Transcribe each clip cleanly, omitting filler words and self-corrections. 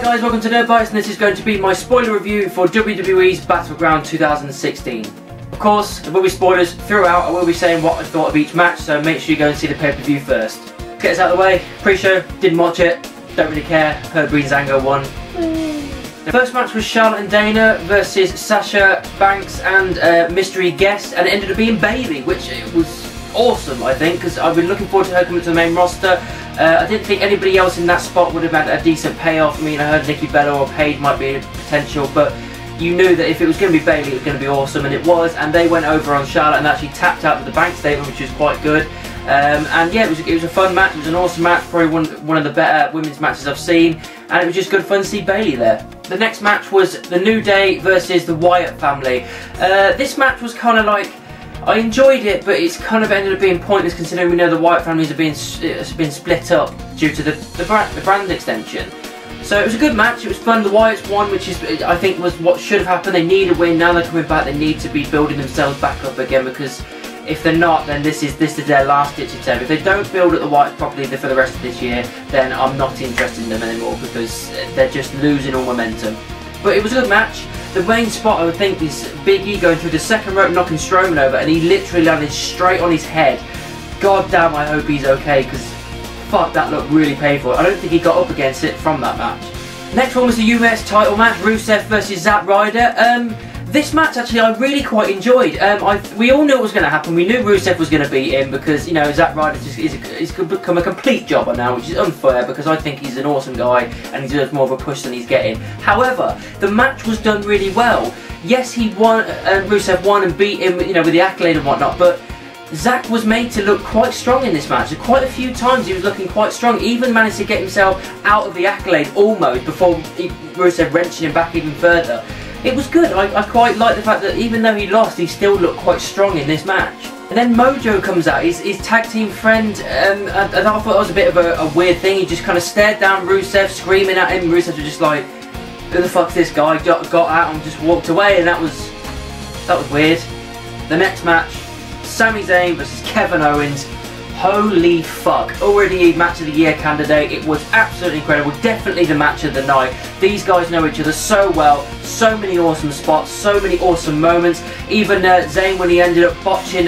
guys, welcome to Nerd Bites, and this is going to be my spoiler review for WWE's Battleground 2016. Of course, there will be spoilers throughout. I will be saying what I thought of each match, so make sure you go and see the pay-per-view first. Get us out of the way. Pre-show, didn't watch it, don't really care. Heard Breezango won. The first match was Charlotte and Dana versus Sasha Banks and mystery guest, and it ended up being Bayley, which was awesome, I think, because I've been looking forward to her coming to the main roster. I didn't think anybody else in that spot would have had a decent payoff. I mean, I heard Nikki Bella or Paige might be a potential, but you knew that if it was going to be Bayley, it was going to be awesome, and it was. And they went over on Charlotte and actually tapped out with the bank statement, which was quite good. And yeah, it was a fun match. It was an awesome match, probably one of the better women's matches I've seen, and it was just good fun to see Bayley there. The next match was The New Day versus the Wyatt family. This match was kind of like, I enjoyed it, but it's kind of ended up being pointless considering we know the Wyatt families have been split up due to the brand extension. So it was a good match, it was fun. The Wyatts won, which is, I think, was what should have happened. They need a win. Now they're coming back, they need to be building themselves back up again, because if they're not, then this is their last ditch attempt. If they don't build up the Wyatts properly for the rest of this year, then I'm not interested in them anymore, because they're just losing all momentum. But it was a good match. The main spot, I would think, is Big E going through the second rope, knocking Strowman over, and he literally landed straight on his head. God damn, I hope he's okay, because fuck, that looked really painful. I don't think he got up against it from that match. Next one was the US title match, Rusev versus Zack Ryder. This match, actually, I really quite enjoyed. We all knew it was going to happen. We knew Rusev was going to beat him because, you know, Zack Ryder he's become a complete jobber now, which is unfair because I think he's an awesome guy and he deserves more of a push than he's getting. However, the match was done really well. Yes, he won, Rusev won and beat him, you know, with the accolade and whatnot, but Zack was made to look quite strong in this match. Quite a few times he was looking quite strong, even managed to get himself out of the accolade almost before Rusev wrenching him back even further. It was good. I quite like the fact that even though he lost, he still looked quite strong in this match. And then Mojo comes out, his tag team friend, and I thought it was a bit of a weird thing. He just kind of stared down Rusev, screaming at him. Rusev was just like, who the fuck's this guy? Got out and just walked away, and that was weird. The next match, Sami Zayn versus Kevin Owens. Holy fuck, already a match of the year candidate. It was absolutely incredible, definitely the match of the night. These guys know each other so well, so many awesome spots, so many awesome moments. Even Zayn, when he ended up botching,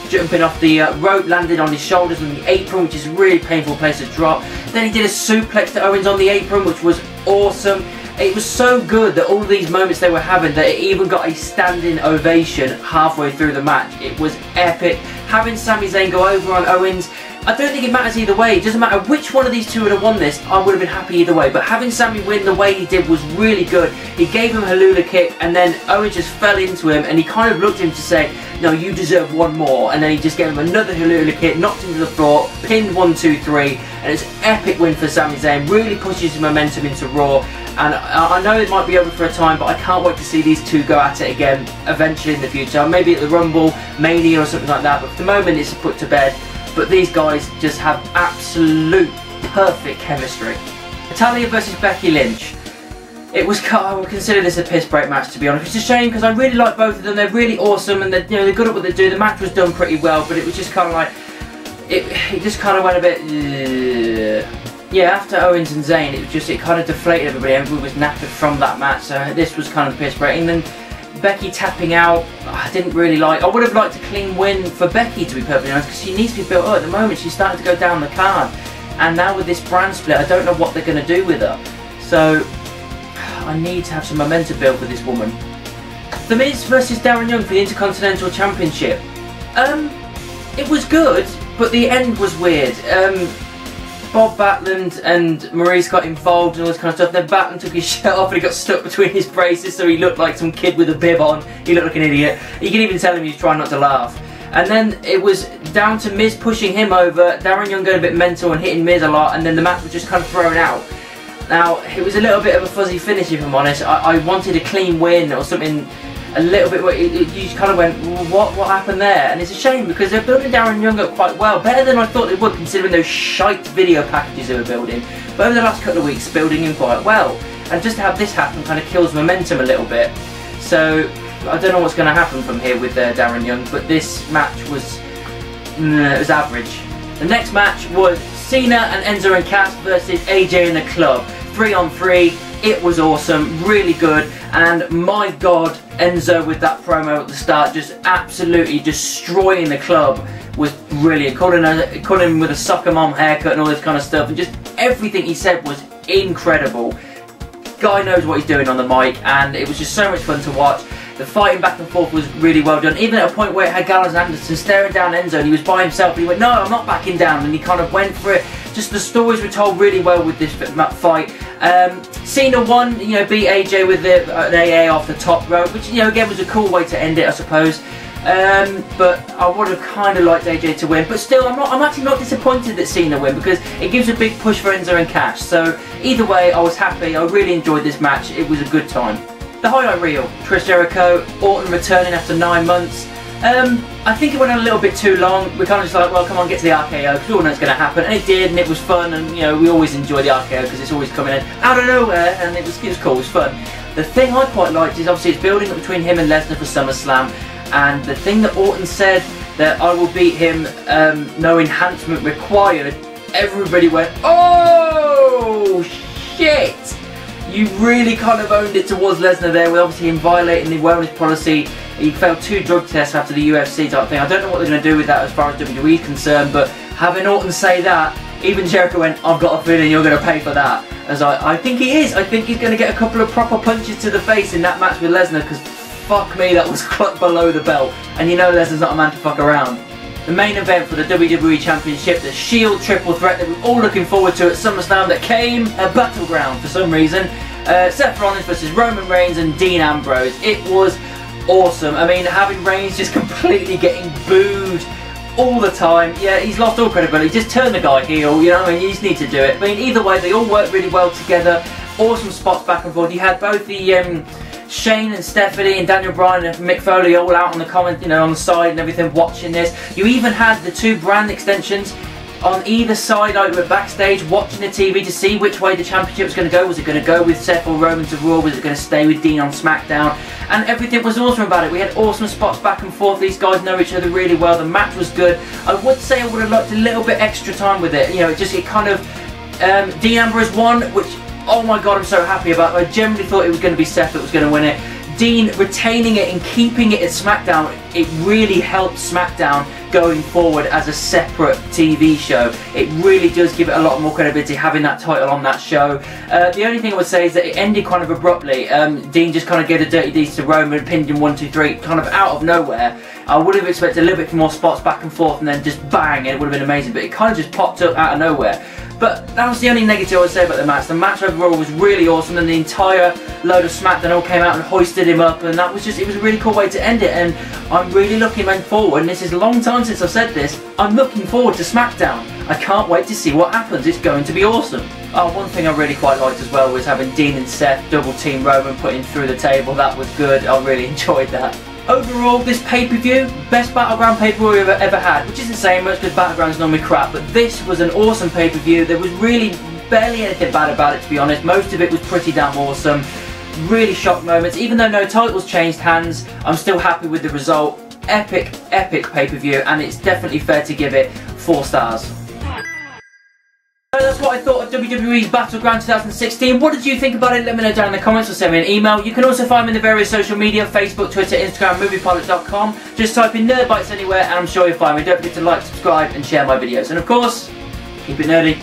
jumping off the rope, landed on his shoulders on the apron, which is a really painful place to drop. Then he did a suplex to Owens on the apron, which was awesome. It was so good that all these moments they were having, that it even got a standing ovation halfway through the match. It was epic. Having Sami Zayn go over on Owens, I don't think it matters either way. It doesn't matter which one of these two would have won this, I would have been happy either way. But having Sami win the way he did was really good. He gave him a Halula kick, and then Owens just fell into him, and he kind of looked at him to say, no, you deserve one more. And then he just gave him another Halula kick, knocked him to the floor, pinned 1, 2, 3, and it's an epic win for Sami Zayn. Really pushes his momentum into Raw. And I know it might be over for a time, but I can't wait to see these two go at it again eventually in the future. Maybe at the Rumble, Mania or something like that, but for the moment it's put to bed. But these guys just have absolute perfect chemistry. Natalya versus Becky Lynch. I would consider this a piss break match, to be honest. It's a shame because I really like both of them. They're really awesome and they're good at what they do. The match was done pretty well, but it was just kind of like, it just kind of went a bit. Yeah, after Owens and Zayn, it kind of deflated everybody. Everybody was knackered from that match, so this was kind of piss break. And then Becky tapping out, I didn't really like. I would have liked a clean win for Becky, to be perfectly honest, because she needs to be built up at the moment. She's starting to go down the card, and now with this brand split, I don't know what they're going to do with her. So I need to have some momentum built for this woman. The Miz versus Darren Young for the Intercontinental Championship. It was good, but the end was weird. Bob Backlund and Maurice got involved and all this kind of stuff. Then Backlund took his shirt off and he got stuck between his braces, so he looked like some kid with a bib on. He looked like an idiot. You can even tell him he's trying not to laugh. And then it was down to Miz pushing him over, Darren Young going a bit mental and hitting Miz a lot, and then the match was just kind of thrown out. Now, it was a little bit of a fuzzy finish, if I'm honest. I wanted a clean win or something a little bit where you just kind of went, what happened there? And it's a shame because they're building Darren Young up quite well, better than I thought they would considering those shite video packages they were building. But over the last couple of weeks, building him quite well. And just to have this happen kind of kills momentum a little bit. So I don't know what's going to happen from here with Darren Young, but this match was, it was average. The next match was Cena and Enzo and Cass versus AJ and the Club. 3-on-3. It was awesome, really good, and my god, Enzo with that promo at the start, just absolutely destroying the club, was brilliant. Calling him with a soccer mom haircut and all this kind of stuff, and just everything he said was incredible. Guy knows what he's doing on the mic, and it was just so much fun to watch. The fighting back and forth was really well done, even at a point where it had Gallows and Anderson staring down Enzo and he was by himself and he went, no, I'm not backing down, and he kind of went for it. Just the stories were told really well with this fight. Cena won, you know, beat AJ with an AA off the top rope, which, you know, again was a cool way to end it, I suppose. But I would have kind of liked AJ to win, but still I'm actually not disappointed that Cena win, because it gives a big push for Enzo and Cash. So either way, I was happy. I really enjoyed this match. It was a good time. The highlight reel: Chris Jericho, Orton returning after 9 months. I think it went a little bit too long. We're kind of just like, well, come on, get to the RKO, because we all know it's going to happen, and it did, and it was fun, and you know, we always enjoy the RKO because it's always coming in out of nowhere, and it was cool, it was fun. The thing I quite liked is obviously it's building up between him and Lesnar for SummerSlam, and the thing that Orton said, that I will beat him, no enhancement required, everybody went, oh shit! You really kind of owned it towards Lesnar there, with obviously him violating the wellness policy. He failed 2 drug tests after the UFC type thing. I don't know what they're going to do with that as far as WWE is concerned, but having Orton say that, even Jericho went, I've got a feeling you're going to pay for that. As I think he is. I think he's going to get a couple of proper punches to the face in that match with Lesnar, because fuck me, that was below the belt. And you know Lesnar's not a man to fuck around. The main event for the WWE Championship, the Shield triple threat that we're all looking forward to at SummerSlam, that came at Battleground for some reason. Seth Rollins versus Roman Reigns and Dean Ambrose. It was awesome. I mean, having Reigns just completely getting booed all the time. Yeah, he's lost all credibility. Just turn the guy heel, you know what I mean? You just need to do it. I mean, either way, they all worked really well together. Awesome spots back and forth. You had both the Shane and Stephanie and Daniel Bryan and Mick Foley all out on the comment, you know, on the side and everything, watching this. You even had the 2 brand extensions on either side, like we were backstage watching the TV to see which way the championship was going to go. Was it going to go with Seth or Roman to Raw? Was it going to stay with Dean on SmackDown? And everything was awesome about it. We had awesome spots back and forth. These guys know each other really well. The match was good. I would say I would have liked a little bit extra time with it. You know, it kind of Dean Ambrose won, which, oh my god, I'm so happy about. I generally thought it was going to be Seth that was going to win it. Dean retaining it and keeping it at SmackDown, it really helped SmackDown going forward as a separate TV show. It really does give it a lot more credibility having that title on that show. The only thing I would say is that it ended kind of abruptly. Dean just kind of gave the dirty deeds to Roman, pinned him 1, 2, 3, kind of out of nowhere. I would have expected a little bit more spots back and forth and then just bang, and it would have been amazing, but it kind of just popped up out of nowhere. But that was the only negative I would say about the match. The match overall was really awesome, and the entire load of SmackDown all came out and hoisted him up, and that was just, it was a really cool way to end it. And I'm really looking forward, and this is a long time since I've said this, I'm looking forward to SmackDown. I can't wait to see what happens. It's going to be awesome. Oh, one thing I really quite liked as well was having Dean and Seth double team Roman, put him through the table. That was good. I really enjoyed that. Overall, this pay-per-view, best Battleground pay-per-view we've ever had, which isn't saying much because Battleground's normally crap, but this was an awesome pay-per-view. There was really barely anything bad about it, to be honest. Most of it was pretty damn awesome. Really shock moments. Even though no titles changed hands, I'm still happy with the result. Epic, epic pay-per-view, and it's definitely fair to give it 4 stars. So that's what I thought of WWE's Battleground 2016. What did you think about it? Let me know down in the comments or send me an email. You can also find me in the various social media, Facebook, Twitter, Instagram, moviepilot.com. Just type in Nerd Bites anywhere and I'm sure you'll find me. Don't forget to like, subscribe and share my videos. And of course, keep it nerdy.